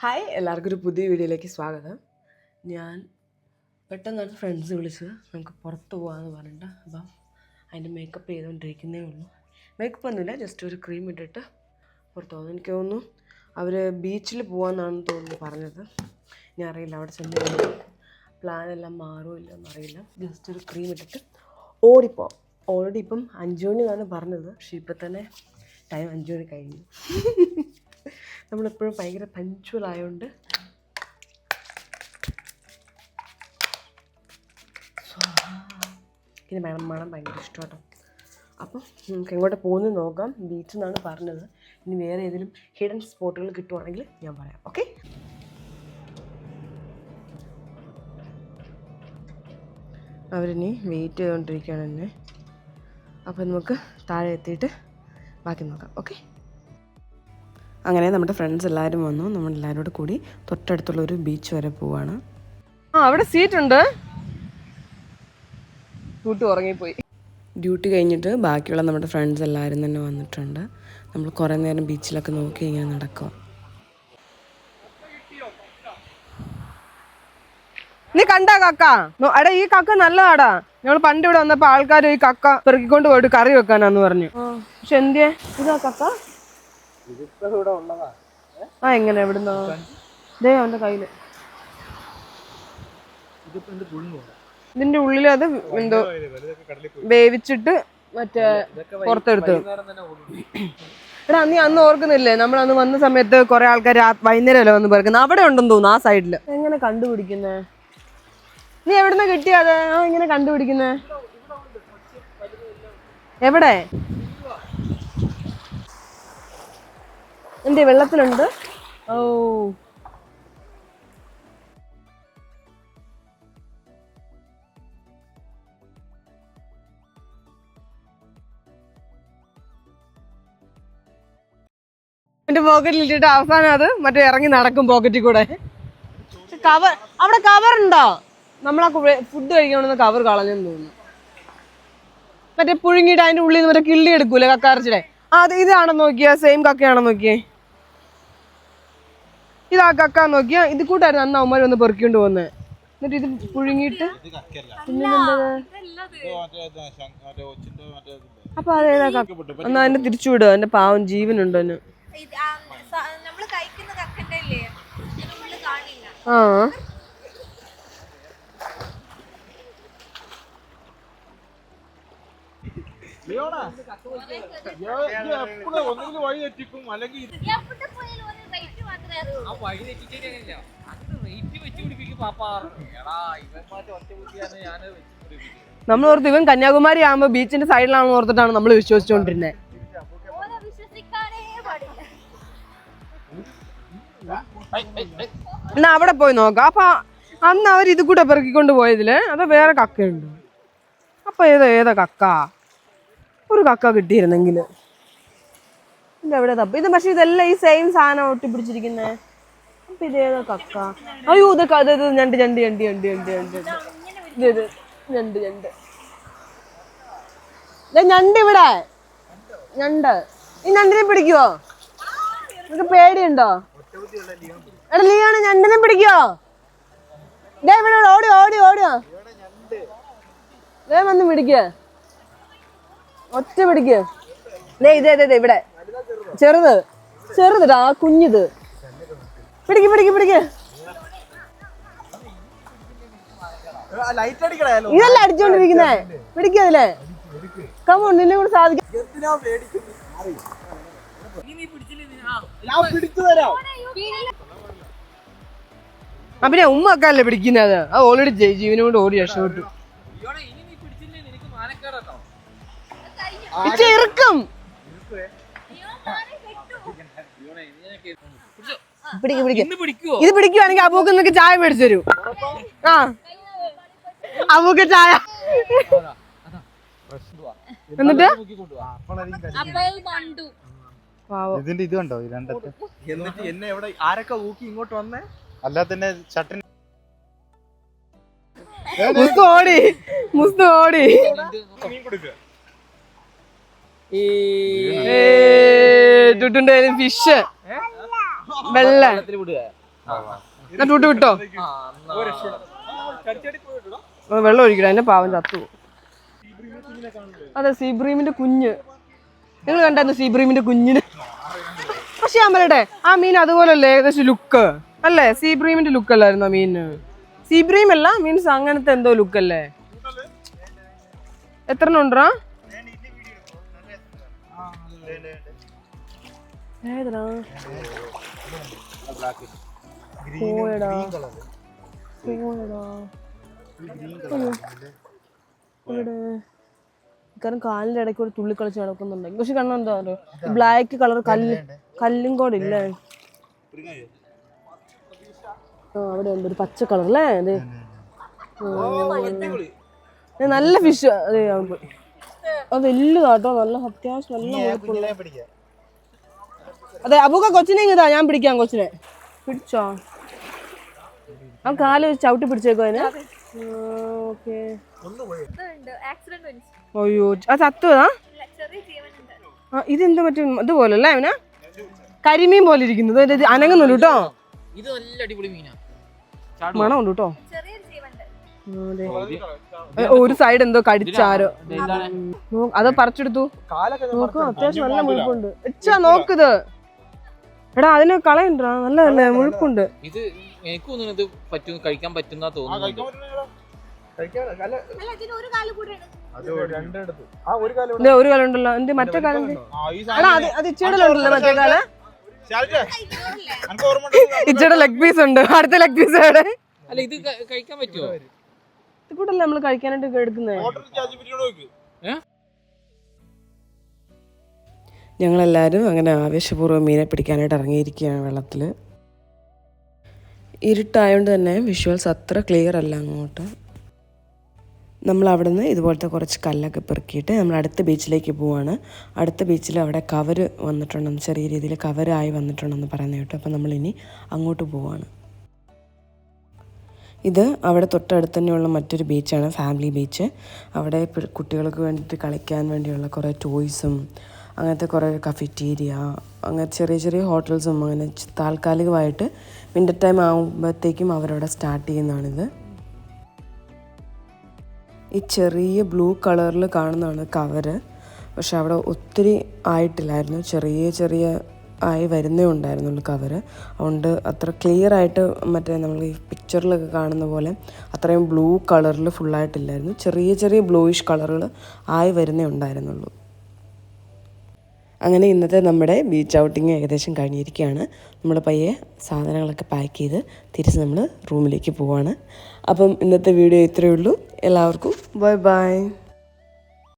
Hi, എല്ലാവർക്കും ഒരു പുതിയ വീഡിയോയിലേക്ക് സ്വാഗതം. ഞാൻ പെട്ടെന്നാണ് ഫ്രണ്ട്സ് വിളിച്ചത് നമുക്ക് പുറത്ത് പോകാമെന്ന് പറഞ്ഞിട്ട്. അപ്പം അതിൻ്റെ മേക്കപ്പ് ചെയ്തുകൊണ്ടിരിക്കുന്നേ ഉള്ളൂ. മേക്കപ്പ് ഒന്നുമില്ല, ജസ്റ്റ് ഒരു ക്രീം ഇട്ടിട്ട് പുറത്ത് പോകുന്നു. എനിക്ക് തോന്നുന്നു അവർ ബീച്ചിൽ പോകാമെന്നാണ് തോന്നുന്നു പറഞ്ഞത്. ഞാൻ അറിയില്ല, അവിടെ ചെന്ന് പ്ലാനെല്ലാം മാറുമില്ല എന്നറിയില്ല. ജസ്റ്റ് ഒരു ക്രീം ഇട്ടിട്ട് ഓടിപ്പോവാം. ഓൾറെഡി ഇപ്പം 5 മണിന്നാണ് പറഞ്ഞത്, പക്ഷേ ഇപ്പം തന്നെ ടൈം 5 മണി കഴിഞ്ഞു. നമ്മളെപ്പോഴും ഭയങ്കര പഞ്ച്വൽ ആയതുകൊണ്ട് ഇത് മണം ഭയങ്കര ഇഷ്ടമാട്ടോ. അപ്പം നമുക്ക് എങ്ങോട്ട് പോകുന്നത് നോക്കാം. ബീച്ചിൽ നിന്നാണ് പറഞ്ഞത്. ഇനി വേറെ ഏതെങ്കിലും ഹിഡൻ സ്പോട്ടുകൾ കിട്ടുവാണെങ്കിൽ ഞാൻ പറയാം. ഓക്കെ, അവരിനി വെയിറ്റ് ചെയ്തുകൊണ്ടിരിക്കുകയാണ് എന്നെ. അപ്പം നമുക്ക് താഴെ എത്തിയിട്ട് ബാക്കി നോക്കാം. ഓക്കെ, അങ്ങനെ നമ്മുടെ ഫ്രണ്ട്സ് എല്ലാവരും വന്നു. നമ്മളെല്ലാവരോട് കൂടി തൊട്ടടുത്തുള്ളൊരു ബീച്ച് വരെ പോവാണ്. അവിടെ സീറ്റ് ഉണ്ട്. ഉറങ്ങിപ്പോയി. ഡ്യൂട്ടി കഴിഞ്ഞിട്ട് ബാക്കിയുള്ള നമ്മുടെ ഫ്രണ്ട്സ് എല്ലാവരും തന്നെ വന്നിട്ടുണ്ട്. നമ്മൾ കുറേ നേരം ബീച്ചിലൊക്കെ നോക്കി ഇങ്ങനെ നടക്കുക. നീ കണ്ടാ കക്ക? എടാ, ഈ കക്ക നല്ലതാടാ. ഞങ്ങൾ പണ്ട് ഇവിടെ വന്നപ്പോ ആൾക്കാർ ഈ കക്ക പെറുക്കിക്കൊണ്ട് പോയിട്ട് കറി വെക്കാനാന്ന് പറഞ്ഞു. പക്ഷെ എന്തിയെ ഇതാ കക്ക? എങ്ങനെ എവിടുന്നോ? ദേ അവന്റെ കയ്യില് ഇതിന്റെ ഉള്ളിൽ അത് എന്തോ വേവിച്ചിട്ട് മറ്റേ പുറത്തെടുത്തു. എടാ, നീ അന്ന് ഓർക്കുന്നില്ലേ, നമ്മൾ അന്ന് വന്ന സമയത്ത് കുറെ ആൾക്കാർ വൈകുന്നേരമല്ലേ വന്ന് പെറുക്കുന്നത്? അവിടെ ഉണ്ടെന്ന് തോന്നുന്നു ആ സൈഡില്. എങ്ങനെ കണ്ടുപിടിക്കുന്നേ? നീ എവിടുന്ന കിട്ടിയത്? ഇങ്ങനെ കണ്ടുപിടിക്കുന്നേ എവിടെ? എന്തേ വെള്ളത്തിലുണ്ട്? ഓ, എന്റെ പോക്കറ്റിൽ ഇട്ടിട്ട് അവസാനം അത് മറ്റേ ഇറങ്ങി നടക്കും പോക്കറ്റിൽ കൂടെ. കവർ അവിടെ കവർ ഉണ്ടോ? നമ്മളാ ഫുഡ് കഴിക്കണമെന്ന് കവർ കളഞ്ഞെന്ന് തോന്നുന്നു. മറ്റേ പുഴുങ്ങിയിട്ട് അതിന്റെ ഉള്ളിൽ നിന്ന് മറ്റേ കിള്ളി എടുക്കൂലേ കക്കറച്ചിടെ? അത് ഇതാണെന്ന് നോക്കിയാ, സെയിം കക്കയാണെന്ന് നോക്കിയേ. ഇതാ കക്ക നോക്കിയാ. ഇത് കൂട്ടായിരുന്നു അന്ന് അവന്മാർ വന്ന് പെറുക്കിക്കൊണ്ട് പോകുന്നത്. എന്നിട്ട് ഇത് പുഴുങ്ങിയിട്ട് അപ്പൊ അതേതാ കക്ക? എന്നാ അതിന്റെ തിരിച്ചു വിടുക. എന്റെ പാവം ജീവനുണ്ടോ? ആ, നമ്മൾ ഓർത്ത് ഇവൻ കന്യാകുമാരി ആകുമ്പോ ബീച്ചിന്റെ സൈഡിലാണെന്ന് ഓർത്തിട്ടാണ് നമ്മൾ വിശ്വസിച്ചോണ്ടിരുന്നത്. എന്നാ അവിടെ പോയി നോക്കാം. അപ്പൊ അന്ന് അവർ ഇത് കൂടെ പെറുക്കിക്കൊണ്ട് പോയതില് അതോ വേറെ കക്കയുണ്ട്? അപ്പൊ ഏതാ കക്ക? ഒരു കക്ക കിട്ടിയിരുന്നെങ്കിൽ. എവിടെ തപ്പ ഇത്? പക്ഷെ ഇതെല്ലാം ഈ സെയിം സാധനം ഒട്ടിപ്പിടിച്ചിരിക്കുന്നേ. അപ്പൊ ഇതേതാ കക്ക? അയ്യോ, ഇതൊക്കെ അത് ഞണ്ട് ഞണ്ട് ഞണ്ട് ഞണ്ട് ഞണ്ട് ഞണ്ട് ഇത് ഞണ്ട് ഞണ്ട് ഞണ്ട് ഇവിടെ ഞണ്ട്. ഈ ഞണ്ടിനെ പിടിക്കുവോ? നിനക്ക് പേടിയുണ്ടോ? എടാ, നീയാണ് ഞണ്ടിനെ പിടിക്കോ? ദേ ഇവിടെ ഓടി ഓടി ഓടിയോ? ദേ വന്ന് പിടിക്ക, ഒറ്റ പിടിക്ക. ദേ ഇതേ ഇവിടെ ചെറുത് ചെറുതാ, കുഞ്ഞിത്. പിടിക്ക് പിടിക്ക് പിടിക്ക്. ഇതല്ല അടിച്ചോണ്ടിരിക്കുന്നേ. പിടിക്കതില്ലേ? കമോൺ, നിന്നെ കൂടെ സാധിക്കും. പിന്നെ ഉമ്മ ഒക്കെ അല്ലേ പിടിക്കുന്നത്? അത് ഓൾറെഡി ജീവനെ കൊണ്ട് ഓടി രക്ഷപ്പെട്ടു. ഇറക്കും. ഇത് പിടിക്കുവാണെങ്കിൽ അബൂക്ക് നിനക്ക് ചായ മേടിച്ചു തരൂ. ആ, അബൂക്ക് ചായ. എന്നിട്ട് ഇതിന്റെ ഇത് കണ്ടോ? എന്നിട്ട് എന്നെ എവിടെ ആരൊക്കെ ഊക്കി ഇങ്ങോട്ട് വന്നേ? അല്ലാതെ ചട്ടൻ ഓടി ഓടി. ഫിഷ് വെള്ള എന്നിട്ട് വിട്ട് വിട്ടോ, വെള്ളം ഒഴിക്കണ എന്നെ പാവം ചത്തു. അതെ, സീബ്രീമിന്റെ കുഞ്ഞ്. നിങ്ങൾ കണ്ടായിരുന്നു സീബ്രീമിന്റെ കുഞ്ഞിന്? പക്ഷെ ഞാൻ പറയട്ടെ, ആ മീൻ അതുപോലല്ലേ ഏകദേശം ലുക്ക് അല്ലേ? സീബ്രീമിന്റെ ലുക്ക് അല്ലായിരുന്നു ആ മീന്? സീബ്രീം അല്ല, മീൻസ് അങ്ങനത്തെ എന്തോ ലുക്ക് അല്ലേ? എത്ര ഉണ്ടോ? ഏതാ പോയടാ പോയടാ ഇവിടെ കാരണം കാലിന്റെ ഇടയ്ക്ക് ഒരു തുള്ളി കളിച്ച് നടക്കുന്നുണ്ടെങ്കിൽ. പക്ഷെ കണ്ണ എന്താ പറയുക, ബ്ലാക്ക് കളർ കല്ലും കൂടെ ഇല്ലേ? ആ അവിടെ ഉണ്ട് ഒരു പച്ച കളർ അല്ലേ? അതെ, നല്ല ഫിഷ്. അതെ, അത് വലുതാട്ടോ, നല്ല അത്യാവശ്യം നല്ല മുഴുപ്പുള്ള. അതെ, അബൂക്ക കൊച്ചിനെ ഇങ്ങതാ, ഞാൻ പിടിക്കാം കൊച്ചിനെ. പിടിച്ചോ? ആ കാല് ചവിട്ടി പിടിച്ചേക്കോ അതിന്. ഓക്കെ. അയ്യോ, ആ ചത്തുവതാ? ഇതെന്താ മറ്റേ ഇതുപോലെ അല്ലേ അവനാ? കരിമീൻ പോലെ ഇരിക്കുന്നത്. അനങ്ങുന്നുണ്ട് കേട്ടോ, മണമുണ്ട് കേട്ടോ. ഒരു സൈഡ് എന്തോ കടിച്ചാരോ, അത് പറിച്ചെടുത്തു. നോക്കൂ, അത്യാവശ്യം നല്ല മുഴുപ്പുണ്ട്. എച്ചാ നോക്കിത്, എടാ അതിന് കളയണ്ടാ, നല്ലതല്ലേ, മുഴുപ്പുണ്ട്. കഴിക്കാൻ പറ്റുന്ന തോന്നുന്നു. ഒരു കാലുണ്ടല്ലോ, എന്ത് മറ്റേ കാലുണ്ട്? അത് ഇച്ചയുണ്ടല്ലോ മറ്റേ കാല്. ഇച്ചയുടെ ലെഗ് പീസ് ഉണ്ട്, അടുത്ത ലെഗ് പീസ് അവിടെ. അല്ല, ഇത് കഴിക്കാൻ പറ്റുമോ? ഇത് കൂടല്ലേ നമ്മള് കഴിക്കാനായിട്ട് എടുക്കുന്നേ. ഞങ്ങളെല്ലാവരും അങ്ങനെ ആവേശപൂർവ്വം മീനെ പിടിക്കാനായിട്ട് ഇറങ്ങിയിരിക്കുകയാണ് വെള്ളത്തിൽ. ഇരുട്ടായതുകൊണ്ട് തന്നെ വിഷ്വൽസ് അത്ര ക്ലിയർ അല്ല അങ്ങോട്ട്. നമ്മൾ അവിടെ നിന്ന് ഇതുപോലത്തെ കുറച്ച് കല്ലൊക്കെ പെറുക്കിയിട്ട് നമ്മൾ അടുത്ത ബീച്ചിലേക്ക് പോവുകയാണ്. അടുത്ത ബീച്ചിൽ അവിടെ കവർ വന്നിട്ടുണ്ടെന്ന്, ചെറിയ രീതിയിൽ കവറായി വന്നിട്ടുണ്ടെന്ന് പറയുന്നത് കേട്ടോ. അപ്പോൾ നമ്മളിനി അങ്ങോട്ട് പോവുകയാണ്. ഇത് അവിടെ തൊട്ടടുത്ത് തന്നെയുള്ള മറ്റൊരു ബീച്ചാണ്, ഫാമിലി ബീച്ച്. അവിടെ കുട്ടികൾക്ക് വേണ്ടിയിട്ട് കളിക്കാൻ വേണ്ടിയുള്ള കുറേ ടോയ്സും അങ്ങനത്തെ കുറേ കഫറ്റീരിയ, അങ്ങനെ ചെറിയ ചെറിയ ഹോട്ടൽസും അങ്ങനെ താൽക്കാലികമായിട്ട് വിൻ്റർ ടൈം ആകുമ്പോഴത്തേക്കും അവരവിടെ സ്റ്റാർട്ട് ചെയ്യുന്നതാണിത്. ഈ ചെറിയ ബ്ലൂ കളറിൽ കാണുന്നതാണ് കവറ്. പക്ഷെ അവിടെ ഒത്തിരി ആയിട്ടില്ലായിരുന്നു, ചെറിയ ചെറിയ ആയി വരുന്നേ ഉണ്ടായിരുന്നുള്ളൂ കവറ്. അതുകൊണ്ട് അത്ര ക്ലിയർ ആയിട്ട് മറ്റേ നമ്മൾ ഈ പിക്ചറിലൊക്കെ കാണുന്ന പോലെ അത്രയും ബ്ലൂ കളറിൽ ഫുള്ളായിട്ടില്ലായിരുന്നു, ചെറിയ ചെറിയ ബ്ലൂയിഷ് കളറുകൾ ആയി വരുന്നേ ഉണ്ടായിരുന്നുള്ളൂ. അങ്ങനെ ഇന്നത്തെ നമ്മുടെ ബീച്ച് ഔട്ടിങ് ഏകദേശം കഴിഞ്ഞിരിക്കുകയാണ്. നമ്മൾ പയ്യെ സാധനങ്ങളൊക്കെ പാക്ക് ചെയ്ത് തിരിച്ച് നമ്മൾ റൂമിലേക്ക് പോവാണ്. അപ്പം ഇന്നത്തെ വീഡിയോ ഇത്രയേ ഉള്ളൂ. എല്ലാവർക്കും ബൈ ബൈ.